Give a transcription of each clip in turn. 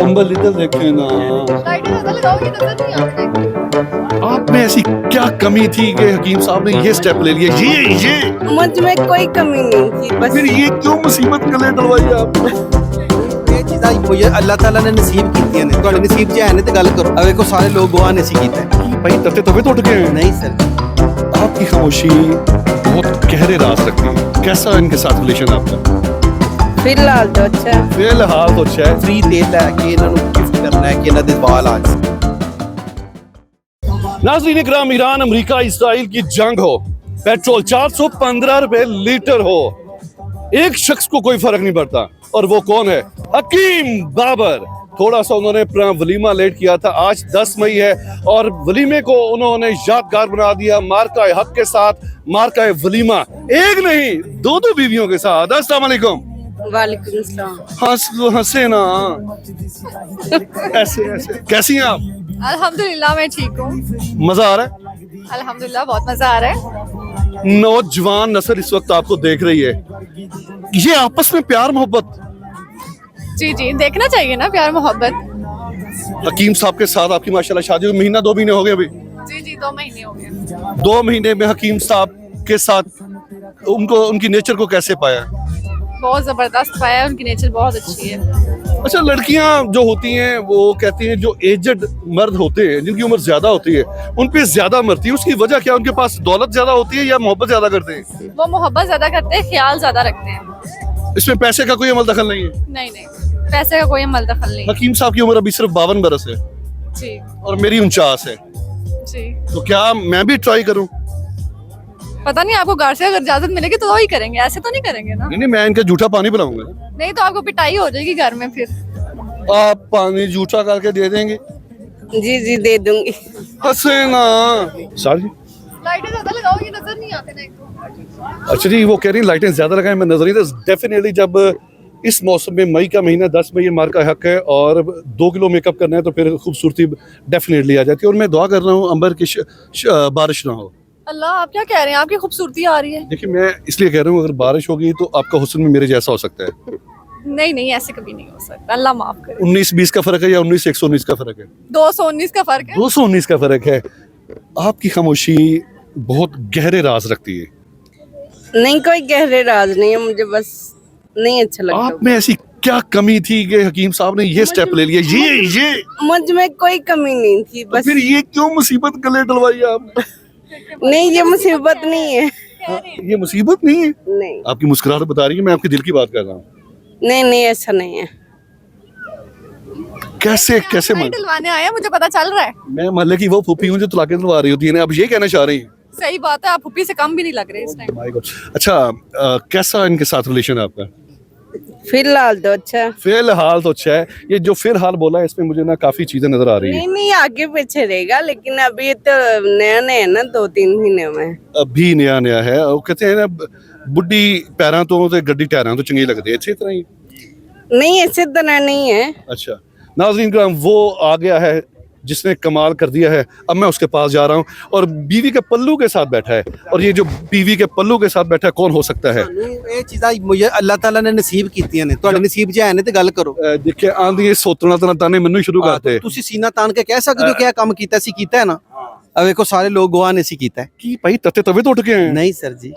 कंबल इधर देखे ना। लाइटें ज्यादा लगाओगे नजर नहीं आते। आप में ऐसी क्या कमी थी कि हकीम साहब ने ये स्टेप ले लिया? ये मुझ में कोई कमी नहीं थी, बस फिर ये क्यों मुसीबत गले डलवाई आप? ਇਹ ਚੀਜ਼ਾਂ ਮੁਝੇ ਅੱਲਾਹ ਤਾਲਾ ਨੇ ਨਸੀਬ ਕੀਤੀਆਂ ਨੇ। ਤੁਹਾਡੇ ਨਸੀਬ 'ਚ ਹੈ ਨੇ ਤੇ ਗੱਲ ਕਰੋ। ਆ ਵੇਖੋ ਸਾਰੇ ਲੋਕ ਗਵਾਹ ਨੇ ਸੀ ਕੀਤਾ ਹੈ। भाई तते तवे तो उठ गए हैं। ਨਹੀਂ ਸਰ, आपकी खामोशी बहुत गहरे राज रखती है। कैसा इनके साथ रिलेशन आपका? फिलहाल तो अच्छा है। फिलहाल तो अच्छा है। ਫ੍ਰੀ ਤੇਲ ਲੈ ਕੇ ਇਹਨਾਂ ਨੂੰ ਗਿਫਟ ਕਰਨਾ ਹੈ ਕਿ ਇਹਨਾਂ ਦੇ ਵਾਲ ਆ ਜਾਣ। नाज़रीन इकराम, ईरान अमेरिका इसराइल की जंग हो, पेट्रोल 415 रुपए लीटर हो, एक शख्स को कोई फर्क नहीं पड़ता, और वो कौन है? हकीम बाबर। थोड़ा सा उन्होंने अपना वलीमा लेट किया था। आज 10 मई है और वलीमे को उन्होंने यादगार बना दिया। मार्का हक के साथ मार्का वलीमा, एक नहीं दो बीवियों के साथ। अस्सलाम वालेकुम। वालेकुम सलाम। हंसे ना ऐसे ऐसे। कैसी हैं आप? अल्हम्दुलिल्लाह मैं ठीक हूँ। मजा आ रहा है? अल्हम्दुलिल्लाह बहुत मजा आ रहा है। नौजवान नस्ल इस वक्त आपको देख रही है, ये आपस में प्यार मोहब्बत, जी जी देखना चाहिए ना प्यार मोहब्बत। हकीम साहब के साथ आपकी माशाल्लाह शादी को महीना 2 महीने हो गए अभी। जी जी 2 महीने हो गए। 2 महीने में हकीम साहब के साथ उनको उनकी नेचर को कैसे पाया? बहुत जबरदस्त पाया है, उनकी नेचर बहुत अच्छी है। अच्छा, लड़कियां जो होती हैं वो कहती हैं जो एजड मर्द होते हैं जिनकी उम्र ज्यादा होती है उन पे ज्यादा मरती है। उसकी वजह क्या? उनके पास दौलत ज्यादा होती है या मोहब्बत ज्यादा करते हैं? वो मोहब्बत ज्यादा करते हैं, ख्याल ज्यादा रखते हैं। इसमें पैसे का कोई अमल दखल नहीं है। नहीं नहीं पैसे का कोई अमल दखल नहीं। हकीम साहब की उम्र अभी सिर्फ 52 बरस है जी और मेरी 49 है, जी तो क्या मैं भी ट्राई करूं? पता नहीं, आपको घर से अगर इजाजत मिलेगी तो ही करेंगे, ऐसे तो नहीं करेंगे ना। नहीं, मैं इनका जूठा पानी पिलाऊंगा। नहीं तो आपको पिटाई हो जाएगी घर में फिर। आप पानी जूठा करके दे देंगे? जी जी दे दूंगी। हंसे ना सारी। लाइटें ज्यादा लगाओगे नजर नहीं आते ना एक तो। अच्छा जी, वो कह रही लाइटें ज्यादा लगाएं, मैं नजर नहीं। तो डेफिनेटली जब इस मौसम में मई का महीना 10 मई मार का हक है और 2 किलो मेकअप करना है तो फिर खूबसूरती डेफिनेटली आ जाती है। और मैं दुआ कर रहा हूँ अंबर की बारिश ना हो। अल्लाह, आप क्या कह रहे हैं? आपकी खूबसूरती आ रही है। देखिए, मैं इसलिए कह रहा हूँ अगर बारिश होगी तो आपका हुस्न भी मेरे जैसा हो सकता है। नहीं नहीं ऐसे कभी नहीं हो सकता, अल्लाह माफ करे। 19-20 का फर्क है या 19-119 का फर्क है? 219 का फर्क है। 219 का फर्क है। आपकी खामोशी बहुत गहरे राज रखती है। नहीं कोई गहरे राज नहीं है, मुझे बस नहीं अच्छा लगता। आप में ऐसी क्या कमी थी कि हकीम साहब ने ये स्टेप ले लिया? ये मुझ में कोई कमी नहीं थी, तो बस फिर ये क्यों मुसीबत गले डलवाई आप? नहीं ये मुसीबत नहीं है। ये मुसीबत नहीं है। नहीं आपकी मुस्कुराहट बता रही है, मैं आपके दिल की बात कर रहा हूँ। नहीं नहीं ऐसा नहीं है। कैसे कैसे लाइट डलवाने आया, मुझे पता चल रहा है। मैं मोहल्ले की वो फूफी हूँ जो तलाके दिलवा रही होती है ना, आप ये कहना चाह रही हैं? सही बात है, आप फुप्पी से कम भी नहीं लग रहे इस टाइम। My God। अच्छा, कैसा इनके साथ रिलेशन है आपका? फिलहाल तो अच्छा है। फिलहाल तो अच्छा है। ये जो फिलहाल बोला है इसमें मुझे ना काफी चीजें नजर आ रही हैं। नहीं नहीं आगे पीछे रहेगा, लेकिन अभी तो नया नया है ना, 2-3 महीने में। अभी नया नया है। वो कहते हैं ना बुढ़ी पैरों तो ते गड्डी टायरों तो चंगी लगती है, अच्छी तरह ही। नहीं ऐसे तरह नहीं है। अच्छा नाज़रीन करम, वो आ गया है जिसने कमाल कर दिया है। अब मैं उसके पास जा रहा हूँ और बीवी के पल्लू के साथ बैठा है। और ये जो बीवी के पल्लू के साथ बैठा है कौन हो सकता है? ਇਹ ਚੀਜ਼ਾਂ ਮੁਝੇ ਅੱਲਾਹ ਤਾਲਾ ਨੇ ਨਸੀਬ ਕੀਤੀਆਂ ਨੇ। ਤੁਹਾਡੇ ਨਸੀਬ 'ਚ ਹੈ ਨੇ ਤੇ ਗੱਲ ਕਰੋ। ਦੇਖਿਆ ਆਂਦੀ ਸੋਤਣਾ ਤਨਾ ਤਾਨੇ ਮੈਨੂੰ ਸ਼ੁਰੂ ਕਰਤੇ। ਤੁਸੀਂ ਸੀਨਾ ਤਾਨ ਕੇ ਕਹਿ ਸਕਦੇ ਹੋ ਕਿ ਇਹ ਕੰਮ ਕੀਤਾ ਸੀ, ਕੀਤਾ ਹੈ ਨਾ। ਆ ਵੇਖੋ ਸਾਰੇ ਲੋਕ ਗਵਾਹ ਨੇ ਸੀ ਕੀਤਾ ਹੈ। ਕੀ ਭਾਈ ਤੱਤੇ ਤਵੇ ਤੋਂ ਉੱਠ ਕੇ ਆਏ? ਨਹੀਂ ਸਰ ਜੀ,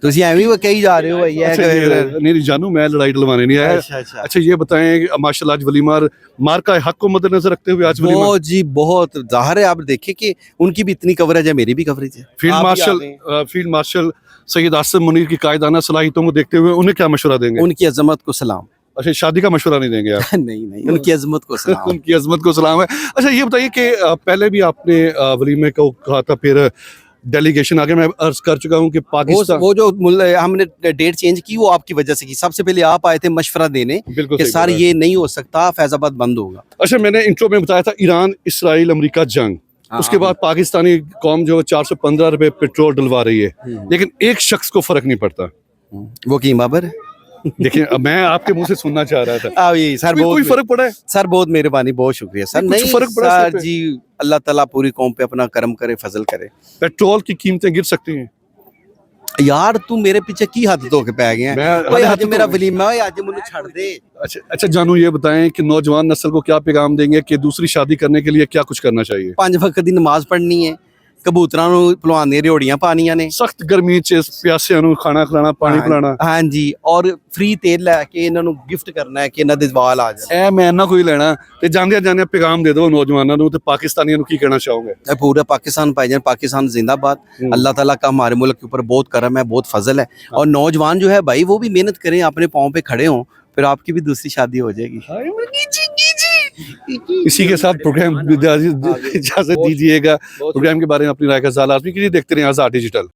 ਤੁਸੀਂ ਐਵੇਂ ਹੀ ਕਹੀ ਜਾ ਰਹੇ ਹੋ ਭਾਈ। अच्छा, नहीं जानू, मैं लड़ाई डलवाने नहीं आया। अच्छा ये बताएं कि माशाल्लाह आज वलीमा मार का हक को मद्देनजर रखते हुए आज वलीमा। बहुत जी बहुत जाहिर है। आप देखिए कि उनकी भी इतनी कवरेज है, मेरी भी कवरेज है। फील्ड मार्शल सैयद आसिम मुनीर की कायदाना सलाहियतों को देखते हुए उन्हें क्या मशवरा देंगे? उनकी अजमत को सलाम। अच्छा, शादी का मशवरा नहीं देंगे आप? नहीं नहीं, उनकी अजमत को सलाम। उनकी अजमत को सलाम है। अच्छा ये बताइए कि पहले भी आपने वलीमे को कहा था, फिर डेलीगेशन आगे मैं अर्ज कर चुका हूँ कि पाकिस्तान वो जो हमने डेट चेंज की वो आपकी वजह से की। सबसे पहले आप आए थे मशवरा देने बिल्कुल कि सही सर बोला। ये नहीं हो सकता, फैजाबाद बंद होगा। अच्छा, मैंने इंट्रो में बताया था ईरान इसराइल अमेरिका जंग, उसके बाद पाकिस्तानी कौम जो 415 रुपए पेट्रोल डलवा रही है, लेकिन एक शख्स को फर्क नहीं पड़ता। वो हकीम बाबर है। देखिए, अब मैं आपके मुंह से सुनना चाह रहा था। सर कोई फर्क पड़ा है? सर बहुत मेहरबानी, बहुत शुक्रिया सर। कुछ नहीं फर्क पड़ा सर सर पे? जी, अल्लाह ताला पूरी कौम पे अपना करम करे, फजल करे। पेट्रोल की कीमतें गिर सकती हैं? ਯਾਰ ਤੂੰ ਮੇਰੇ ਪਿੱਛੇ ਕੀ ਹੱਥ ਧੋ ਕੇ ਪੈ ਗਿਆ ਮੈਂ ਓਏ ਹੱਥ ਅੱਜ ਮੇਰਾ ਧੋ- ਵਲੀਮਾ ਓਏ ਅੱਜ ਮੈਨੂੰ ਛੱਡ ਦੇ अच्छा अच्छा जानू, ये बताएं कि नौजवान नस्ल को क्या पैगाम देंगे कि दूसरी शादी करने के लिए क्या कुछ करना चाहिए? 5 ਵਕਤ ਦੀ ਨਮਾਜ਼ ਪੜ੍ਹਨੀ ਹੈ ਕਬੂਤਰਾਂ ਨੂੰ ਭਲਵਾਨ ਦੀਆਂ ਰਿਓੜੀਆਂ ਪਾਣੀਆਂ ਨੇ सख्त गर्मी च प्यासिਆਂ ਨੂੰ ਖਾਣਾ ਖਿਲਾਣਾ ਪਾਣੀ ਪਿਲਾਣਾ। ਹਾਂਜੀ ਔਰ ਫ੍ਰੀ ਤੇਲ ਲੈ ਕੇ ਇਹਨਾਂ ਨੂੰ ਗਿਫਟ ਕਰਨਾ ਹੈ ਕਿ ਇਹਨਾਂ ਦੇ ਵਾਲ ਆ ਜਾਣ ਐ ਮੈਂ ਨਾ ਕੋਈ ਲੈਣਾ ਤੇ ਜਾਂਦਿਆਂ ਜਾਂਦਿਆਂ ਪੈਗਾਮ ਦੇ ਦਿਓ ਨੌਜਵਾਨਾਂ ਨੂੰ ਤੇ ਪਾਕਿस्तानियों ਨੂੰ ਕੀ ਕਹਿਣਾ ਚਾਹੋਗੇ? पूरा पाकिस्तान भाईजान पाकिस्तान जिंदाबाद अल्लाह ताला का हमारे मुल्क के ऊपर बहुत करम है बहुत फजल है और नौजवान जो है भाई वो भी मेहनत करें अपने पाँव पे खड़े हों फिर आपकी भी दूसरी शादी हो जाएगी इसी के साथ प्रोग्राम इजाजत दीजिएगा। प्रोग्राम के बारे में अपनी राय का इज़हार लाज़मी कीजिए। देखते रहिए आज़ाद डिजिटल।